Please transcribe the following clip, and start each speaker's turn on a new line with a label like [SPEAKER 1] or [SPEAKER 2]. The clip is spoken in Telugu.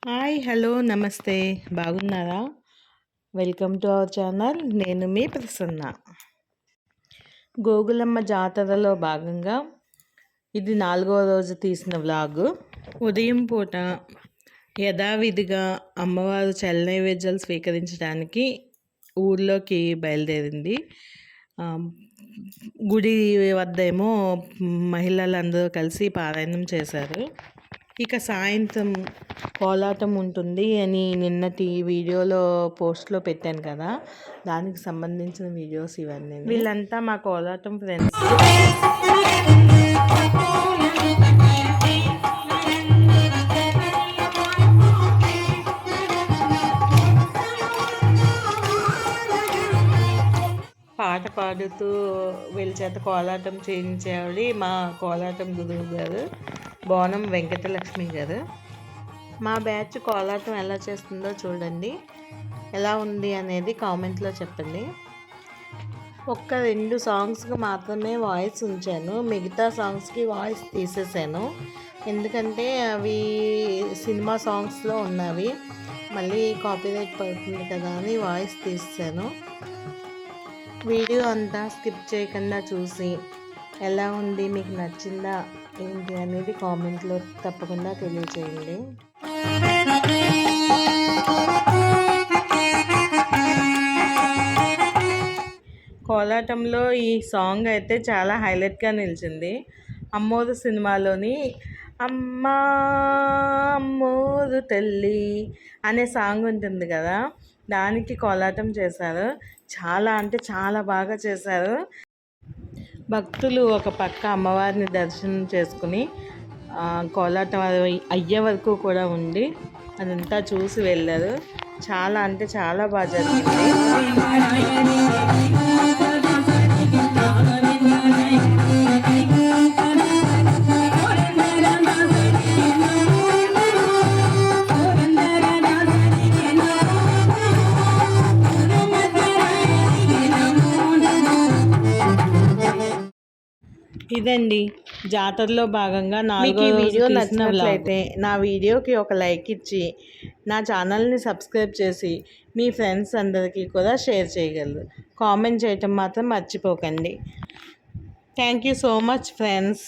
[SPEAKER 1] హాయ్ హలో నమస్తే బాగున్నారా? Welcome to our channel. నేను మీ ప్రసన్న. గోగులమ్మ జాతరలో భాగంగా ఇది 4వ రోజు తీసిన వ్లాగ్. ఉదయం పూట యథావిధిగా అమ్మవారు చల్ల నైవేద్యాలు స్వీకరించడానికి ఊర్లోకి బయలుదేరింది. గుడి వద్దేమో మహిళలందరూ కలిసి పారాయణం చేశారు. ఇక సాయంత్రం కోలాటం ఉంటుంది అని నిన్నటి వీడియోలో పోస్ట్లో పెట్టాను కదా, దానికి సంబంధించిన వీడియోస్ ఇవన్నీ. వీళ్ళంతా మా కోలాటం ఫ్రెండ్స్. పాట పాడుతూ వీళ్ళ చేత కోలాటం చేయించేవాడి మా కోలాటం గురువు గారు, బోనం వెంకటలక్ష్మి గారు. మా బ్యాచ్ కోలాటం ఎలా చేస్తుందో చూడండి. ఎలా ఉంది అనేది కామెంట్లో చెప్పండి. ఒక్క 2 సాంగ్స్కి మాత్రమే వాయిస్ ఉంచాను, మిగతా సాంగ్స్కి వాయిస్ తీసేసాను. ఎందుకంటే అవి సినిమా సాంగ్స్లో ఉన్నవి, మళ్ళీ కాపీరైట్ పడుతుంది కదా అని వాయిస్ తీసాను. వీడియో అంతా స్కిప్ చేయకుండా చూసి ఎలా ఉంది, మీకు నచ్చిందా ఏంటి అనేది కామెంట్లో తప్పకుండా తెలియచేయండి. కోలాటంలో ఈ సాంగ్ అయితే చాలా హైలైట్గా నిలిచింది. అమ్మోరు సినిమాలోని అమ్మా అమ్మోరు తల్లి అనే సాంగ్ ఉంటుంది కదా, దానికి కోలాటం చేశారు. చాలా అంటే చాలా బాగా చేశారు. భక్తులు ఒక పక్క అమ్మవారిని దర్శనం చేసుకుని కోలాటం అయ్యే వరకు కూడా ఉండి అదంతా చూసి వెళ్ళారు. చాలా అంటే చాలా బాగా జరిగింది. ఇదండి జాతరలో భాగంగా 4వ వీడియో నచ్చినట్లయితే నా వీడియోకి ఒక లైక్ ఇచ్చి నా ఛానల్ని సబ్స్క్రైబ్ చేసి మీ ఫ్రెండ్స్ అందరికీ కూడా షేర్ చేయగలరు. కామెంట్ చేయటం మాత్రం మర్చిపోకండి. Thank you so much friends.